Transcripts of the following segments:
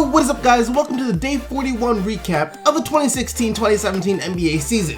What is up, guys? Welcome to the Day 41 recap of the 2016-2017 NBA season.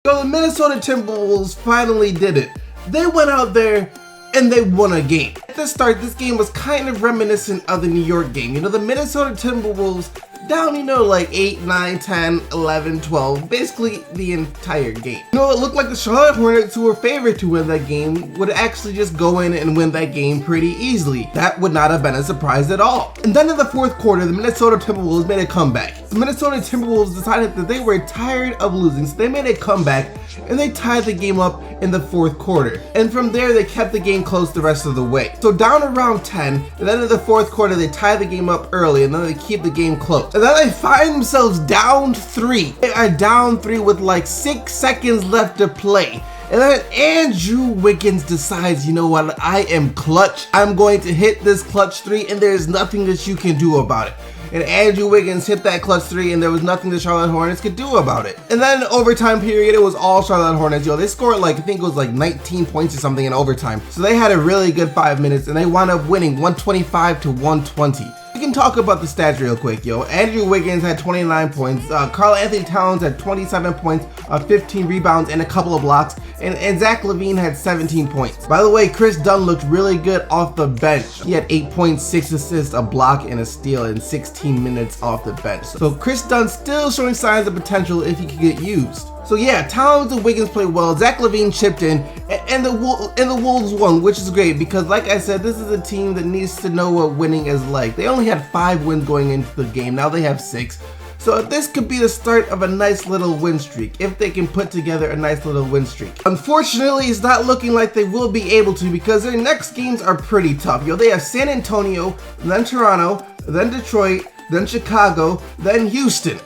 So the Minnesota Timberwolves finally did it. They went out there and they won a game. At the start, this game was kind of reminiscent of the New York game. You know, the Minnesota Timberwolves down, like 8, 9, 10, 11, 12, basically the entire game. You know, it looked like the Charlotte Hornets, who were favored to win that game, would actually just go in and win that game pretty easily. That would not have been a surprise at all. And then in the fourth quarter, the Minnesota Timberwolves made a comeback. The Minnesota Timberwolves decided that they were tired of losing, so they made a comeback and they tied the game up in the fourth quarter. And from there, they kept the game close the rest of the way. So down around 10, and then in the fourth quarter, they tie the game up early, and then they keep the game close. And then they find themselves down 3. They are down 3 with like 6 seconds left to play. And then Andrew Wiggins decides, you know what, I am clutch. I'm going to hit this clutch 3, and there's nothing that you can do about it. And Andrew Wiggins hit that clutch 3, and there was nothing the Charlotte Hornets could do about it. And then in overtime period, it was all Charlotte Hornets. They scored I think it was 19 points or something in overtime. So they had a really good 5 minutes, and they wound up winning 125-120. We can talk about the stats real quick, Andrew Wiggins had 29 points, Karl-Anthony Towns had 27 points, 15 rebounds, and a couple of blocks, and Zach LaVine had 17 points. By the way, Chris Dunn looked really good off the bench. He had 8 points, 6 assists, a block, and a steal in 16 minutes off the bench. So Chris Dunn still showing signs of potential if he could get used. So yeah, Towns and Wiggins played well, Zach LaVine chipped in, and the Wolves won, which is great because, like I said, this is a team that needs to know what winning is like. They only had 5 wins going into the game, now they have 6. So this could be the start of a nice little win streak, if they can put together a nice little win streak. Unfortunately, it's not looking like they will be able to because their next games are pretty tough. They have San Antonio, then Toronto, then Detroit, then Chicago, then Houston.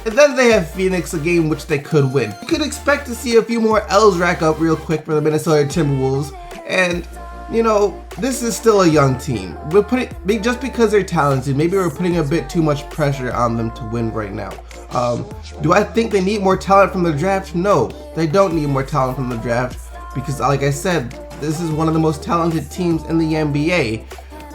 And then they have Phoenix, a game which they could win. You could expect to see a few more L's rack up real quick for the Minnesota Timberwolves. And, this is still a young team. Just because they're talented, maybe we're putting a bit too much pressure on them to win right now. Do I think they need more talent from the draft? No, they don't need more talent from the draft because, like I said, this is one of the most talented teams in the NBA.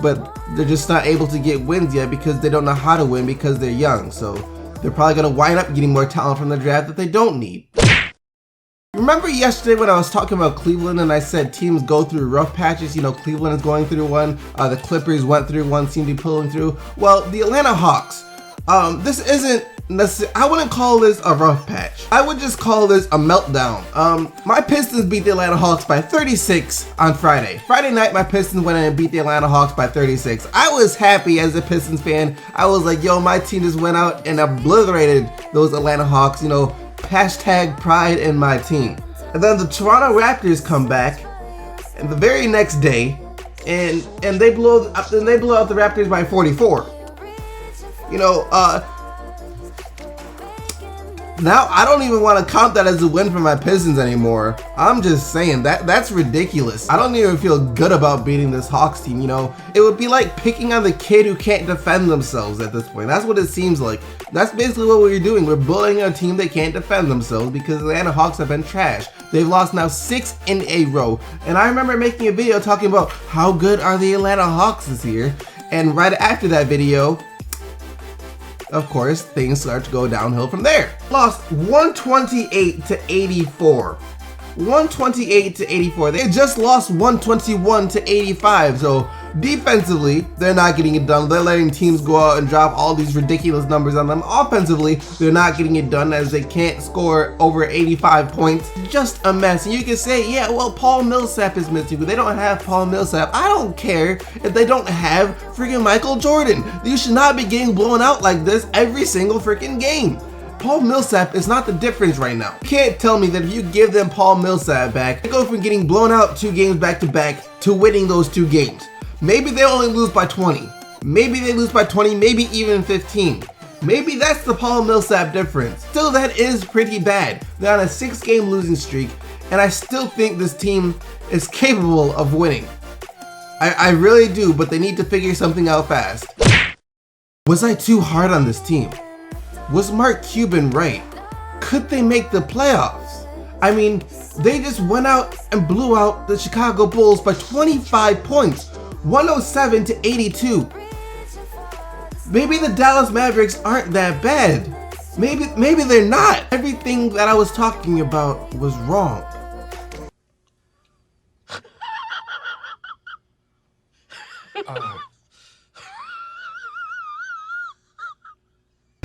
But they're just not able to get wins yet because they don't know how to win because they're young. So they're probably going to wind up getting more talent from the draft that they don't need. Remember yesterday when I was talking about Cleveland and I said teams go through rough patches? Cleveland is going through one, the Clippers went through one, seem to be pulling through. Well, the Atlanta Hawks, this isn't necessarily, I wouldn't call this a rough patch. I would just call this a meltdown. My Pistons beat the Atlanta Hawks by 36 on Friday. Friday night, my Pistons went in and beat the Atlanta Hawks by 36. I was happy as a Pistons fan. I was like, my team just went out and obliterated those Atlanta Hawks, hashtag pride in my team. And then the Toronto Raptors come back and the very next day and they blow out the Raptors by 44. Now I don't even want to count that as a win for my Pistons anymore. I'm just saying that's ridiculous. I don't even feel good about beating this Hawks team. It would be like picking on the kid who can't defend themselves at this point. That's what it seems like. That's basically what we're doing. We're bullying a team that can't defend themselves because the Atlanta Hawks have been trash. They've lost now 6 in a row. And I remember making a video talking about how good are the Atlanta Hawks this year. And right after that video, of course, things start to go downhill from there. Lost 128-84. 128-84. They just lost 121-85. So defensively, they're not getting it done. They're letting teams go out and drop all these ridiculous numbers on them. Offensively, they're not getting it done as they can't score over 85 points. Just a mess. And you can say, yeah, well, Paul Millsap is missing, but they don't have Paul Millsap. I don't care if they don't have freaking Michael Jordan. You should not be getting blown out like this every single freaking game. Paul Millsap is not the difference right now. You can't tell me that if you give them Paul Millsap back, they go from getting blown out 2 games back to back to winning those 2 games. Maybe they only lose by 20. Maybe they lose by 20, maybe even 15. Maybe that's the Paul Millsap difference. Still, that is pretty bad. They're on a 6-game losing streak, and I still think this team is capable of winning. I really do, but they need to figure something out fast. Was I too hard on this team? Was Mark Cuban right? Could they make the playoffs? I mean, they just went out and blew out the Chicago Bulls by 25 points, 107-82. maybe the Dallas Mavericks aren't that bad. Maybe they're not. Everything that I was talking about was wrong.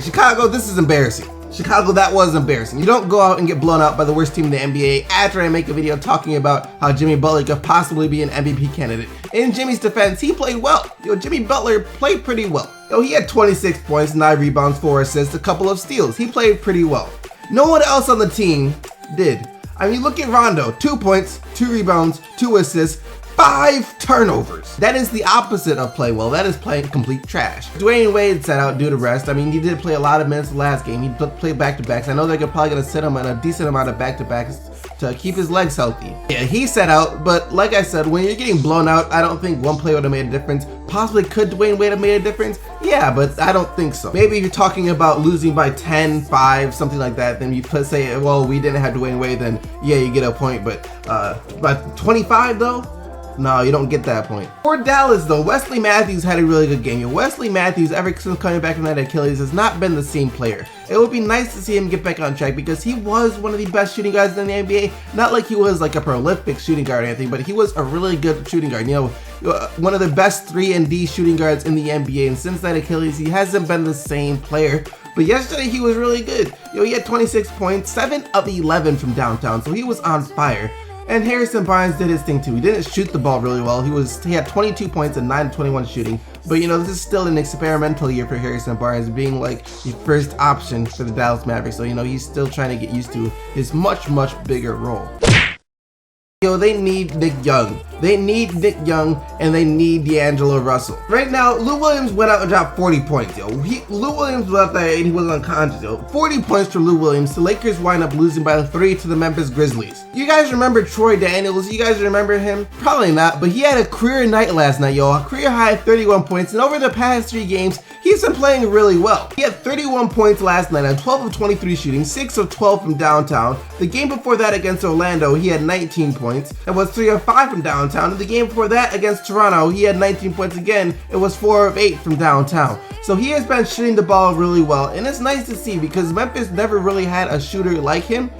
Chicago, this is embarrassing. Chicago, that was embarrassing. You don't go out and get blown out by the worst team in the NBA after I make a video talking about how Jimmy Butler could possibly be an MVP candidate. In Jimmy's defense, he played well. Jimmy Butler played pretty well. He had 26 points, 9 rebounds, 4 assists, a couple of steals. He played pretty well. No one else on the team did. I mean, look at Rondo, 2 points, 2 rebounds, 2 assists, 5 turnovers. That is the opposite of play well. That is playing complete trash. Dwayne Wade sat out due to rest. I mean, he did play a lot of minutes last game. He played back-to-backs. I know they're probably going to sit him in a decent amount of back-to-backs to keep his legs healthy. Yeah, he sat out, but like I said, when you're getting blown out, I don't think one play would have made a difference. Possibly could Dwayne Wade have made a difference? Yeah, but I don't think so. Maybe if you're talking about losing by 10, 5, something like that, then you could say, well, we didn't have Dwayne Wade, then yeah, you get a point, but by 25 though? No, you don't get that point. For Dallas though, Wesley Matthews had a really good game. Wesley Matthews, ever since coming back from that Achilles, has not been the same player. It would be nice to see him get back on track because he was one of the best shooting guards in the NBA. Not like he was like a prolific shooting guard or anything, but he was a really good shooting guard. One of the best 3-and-D shooting guards in the NBA, and since that Achilles, he hasn't been the same player. But yesterday he was really good. He had 26 points, 7 of 11 from downtown, so he was on fire. And Harrison Barnes did his thing too. He didn't shoot the ball really well. He had 22 points and 9 of 21 shooting. But this is still an experimental year for Harrison Barnes, being like the first option for the Dallas Mavericks. So he's still trying to get used to his much bigger role. They need Nick Young. They need Nick Young and they need D'Angelo Russell. Right now, Lou Williams went out and dropped 40 points, Lou Williams was out there and he was unconscious, 40 points for Lou Williams. The Lakers wind up losing by 3 to the Memphis Grizzlies. You guys remember Troy Daniels? You guys remember him? Probably not, but he had a career night last night, A career high 31 points, and over the past 3 games, he's been playing really well. He had 31 points last night on 12 of 23 shooting, 6 of 12 from downtown. The game before that against Orlando, he had 19 points. It was 3 of 5 from downtown. And the game before that against Toronto, he had 19 points again. It was 4 of 8 from downtown. So he has been shooting the ball really well, and it's nice to see because Memphis never really had a shooter like him.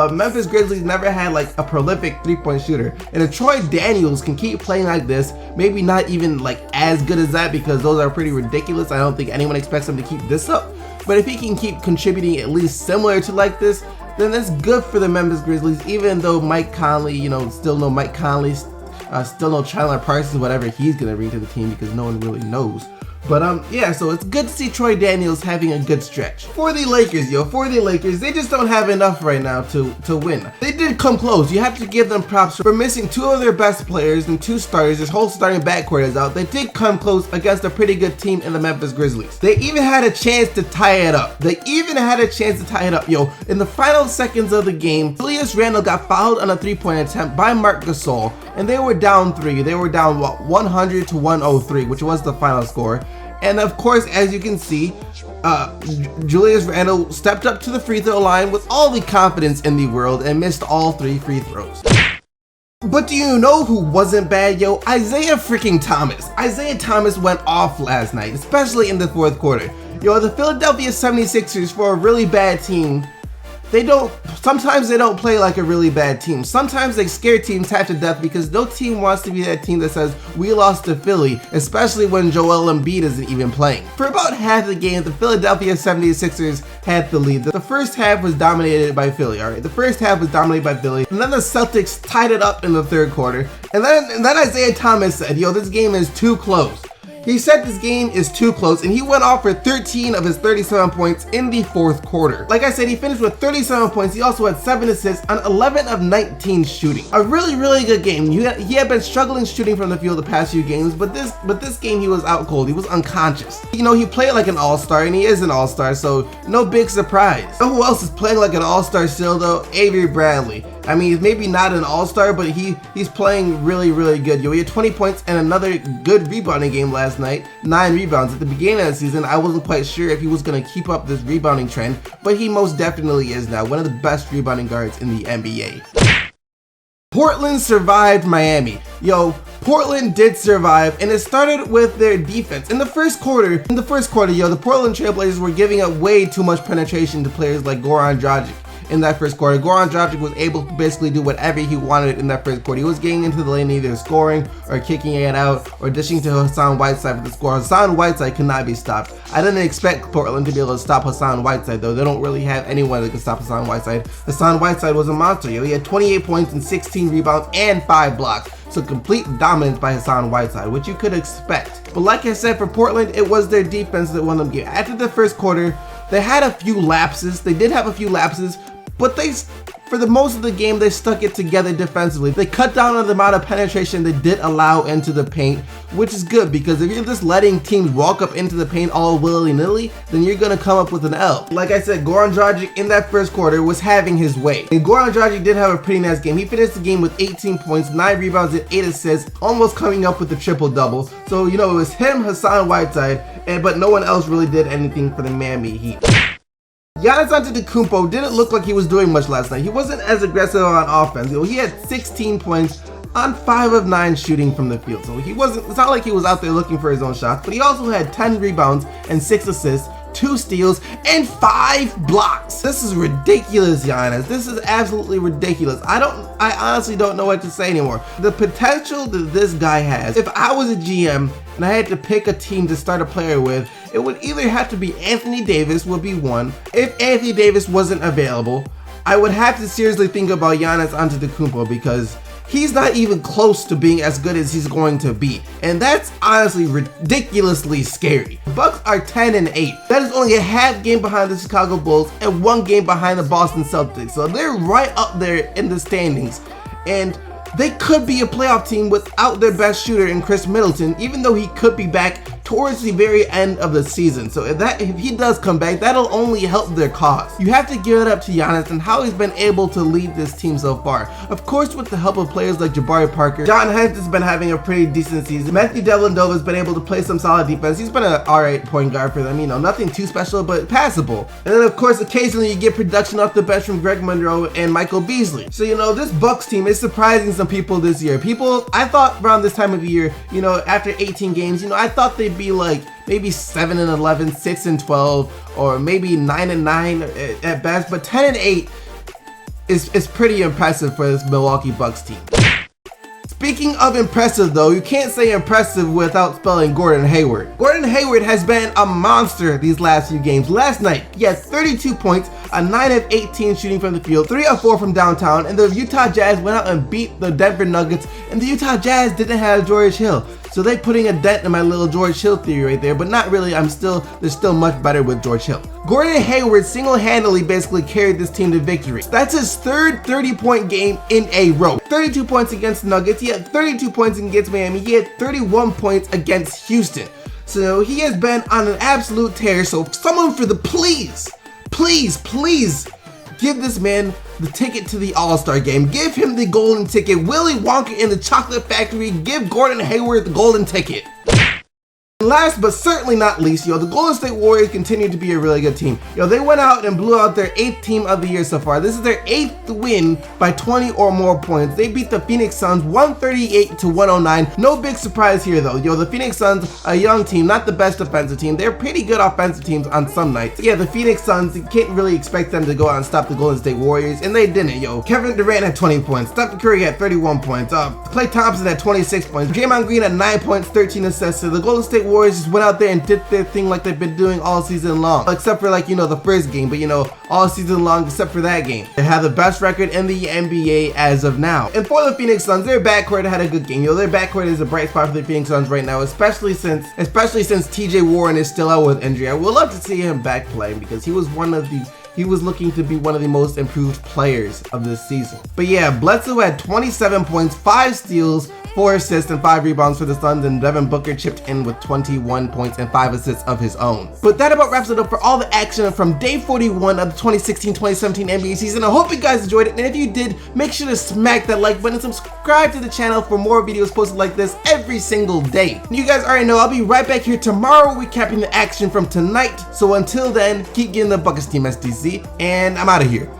Memphis Grizzlies never had like a prolific 3-point shooter. And if Troy Daniels can keep playing like this, maybe not even like as good as that because those are pretty ridiculous. I don't think anyone expects him to keep this up. But if he can keep contributing at least similar to like this, then that's good for the Memphis Grizzlies, even though Mike Conley, still no Mike Conley, still no Chandler Parsons, whatever he's going to bring to the team because no one really knows. But yeah, so it's good to see Troy Daniels having a good stretch. For the Lakers, they just don't have enough right now to win. They did come close. You have to give them props for missing 2 of their best players and 2 starters. This whole starting backcourt is out. They did come close against a pretty good team in the Memphis Grizzlies. They even had a chance to tie it up. In the final seconds of the game, Julius Randle got fouled on a 3-point attempt by Marc Gasol, and they were down 3. They were down 100 to 103, which was the final score. And of course, as you can see, Julius Randle stepped up to the free throw line with all the confidence in the world and missed all 3 free throws. But do you know who wasn't bad, Isaiah freaking Thomas. Isaiah Thomas went off last night, especially in the 4th quarter. The Philadelphia 76ers, for a really bad team, sometimes they don't play like a really bad team. Sometimes they scare teams half to death because no team wants to be that team that says, we lost to Philly, especially when Joel Embiid isn't even playing. For about half the game, the Philadelphia 76ers had the lead. The first half was dominated by Philly, The first half was dominated by Philly, and then the Celtics tied it up in the 3rd quarter. And then Isaiah Thomas said, this game is too close. He said this game is too close, and he went off for 13 of his 37 points in the 4th quarter. Like I said, he finished with 37 points. He also had 7 assists on 11 of 19 shooting. A really good game. He had been struggling shooting from the field the past few games, but this game he was out cold. He was unconscious. He played like an all-star, and he is an all-star, so no big surprise. Who else is playing like an all-star still though? Avery Bradley. I mean, he's maybe not an all-star, but he's playing really good. He had 20 points and another good rebounding game last night, 9 rebounds. At the beginning of the season, I wasn't quite sure if he was going to keep up this rebounding trend, but he most definitely is now, one of the best rebounding guards in the NBA. Portland survived Miami. Portland did survive, and it started with their defense. In the first quarter, the Portland Trailblazers were giving up way too much penetration to players like Goran Dragic. In that first quarter, Goran Dragic was able to basically do whatever he wanted in that first quarter. He was getting into the lane, either scoring or kicking it out or dishing to Hassan Whiteside for the score. Hassan Whiteside could not be stopped. I didn't expect Portland to be able to stop Hassan Whiteside, though. They don't really have anyone that can stop Hassan Whiteside. Hassan Whiteside was a monster. He had 28 points and 16 rebounds and 5 blocks. So complete dominance by Hassan Whiteside, which you could expect. But like I said, for Portland, it was their defense that won them game. After the first quarter, they had a few lapses. They did have a few lapses, but for the most of the game, they stuck it together defensively. They cut down on the amount of penetration they did allow into the paint, which is good, because if you're just letting teams walk up into the paint all willy-nilly, then you're gonna come up with an L. Like I said, Goran Dragic in that first quarter was having his way. And Goran Dragic did have a pretty nice game. He finished the game with 18 points, 9 rebounds, and 8 assists, almost coming up with a triple-double. So, it was him, Hassan Whiteside, but no one else really did anything for the Miami Heat. Giannis Antetokounmpo didn't look like he was doing much last night. He wasn't as aggressive on offense. He had 16 points on 5 of 9 shooting from the field. So it's not like he was out there looking for his own shots, but he also had 10 rebounds and 6 assists, 2 steals, and 5 blocks. This is ridiculous, Giannis. This is absolutely ridiculous. I honestly don't know what to say anymore. The potential that this guy has, if I was a GM and I had to pick a team to start a player with, it would either have to be Anthony Davis would be one. If Anthony Davis wasn't available, I would have to seriously think about Giannis Antetokounmpo, because he's not even close to being as good as he's going to be. And that's honestly ridiculously scary. The Bucks are 10-8. That is only a half game behind the Chicago Bulls and 1 game behind the Boston Celtics. So they're right up there in the standings. And they could be a playoff team without their best shooter in Chris Middleton, even though he could be back towards the very end of the season. So if he does come back, that'll only help their cause. You have to give it up to Giannis and how he's been able to lead this team so far. Of course, with the help of players like Jabari Parker, John Henton's been having a pretty decent season. Matthew Dellavedova's been able to play some solid defense. He's been an alright point guard for them. Nothing too special, but passable. And then of course, occasionally you get production off the bench from Greg Monroe and Michael Beasley. So this Bucks team is surprising some people this year. I thought around this time of year, after 18 games, I thought they'd be like maybe 7-11, 6-12, or maybe 9-9 at best, but 10-8 is pretty impressive for this Milwaukee Bucks team. Speaking of impressive though, you can't say impressive without spelling Gordon Hayward. Gordon Hayward has been a monster these last few games. Last night, he had 32 points, a 9 of 18 shooting from the field, 3 of 4 from downtown, and the Utah Jazz went out and beat the Denver Nuggets, and the Utah Jazz didn't have George Hill. So they're putting a dent in my little George Hill theory right there, but not really. They're still much better with George Hill. Gordon Hayward single-handedly basically carried this team to victory. That's his third 30-point game in a row. 32 points against the Nuggets. He had 32 points against Miami. He had 31 points against Houston. So he has been on an absolute tear. So someone for the please give this man the ticket to the All-Star game. Give him the golden ticket. Willy Wonka in the Chocolate Factory. Give Gordon Hayward the golden ticket. Last but certainly not least, the Golden State Warriors continue to be a really good team. They went out and blew out their 8th team of the year so far. This is their 8th win by 20 or more points. They beat the Phoenix Suns 138-109. No big surprise here though. The Phoenix Suns, a young team, not the best defensive team. They're pretty good offensive teams on some nights. The Phoenix Suns, you can't really expect them to go out and stop the Golden State Warriors, and they didn't. Kevin Durant had 20 points. Stephen Curry had 31 points. Klay Thompson had 26 points. Draymond Green had 9 points, 13 assists. So the Golden State Warriors just went out there and did their thing like they've been doing all season long, except for the first game, but all season long except for that game. They have the best record in the NBA as of now. And for the Phoenix Suns, their backcourt had a good game. Their backcourt is a bright spot for the Phoenix Suns right now, especially since TJ Warren is still out with injury. I would love to see him back playing, because he was looking to be one of the most improved players of this season. But Bledsoe had 27 points, 5 steals, 4 assists, and 5 rebounds for the Suns, and Devin Booker chipped in with 21 points and 5 assists of his own. But that about wraps it up for all the action from day 41 of the 2016-2017 NBA season. I hope you guys enjoyed it, and if you did, make sure to smack that like button and subscribe to the channel for more videos posted like this every single day. And you guys already know I'll be right back here tomorrow recapping the action from tonight. So until then, keep getting the Buckets team, SDC, and I'm out of here.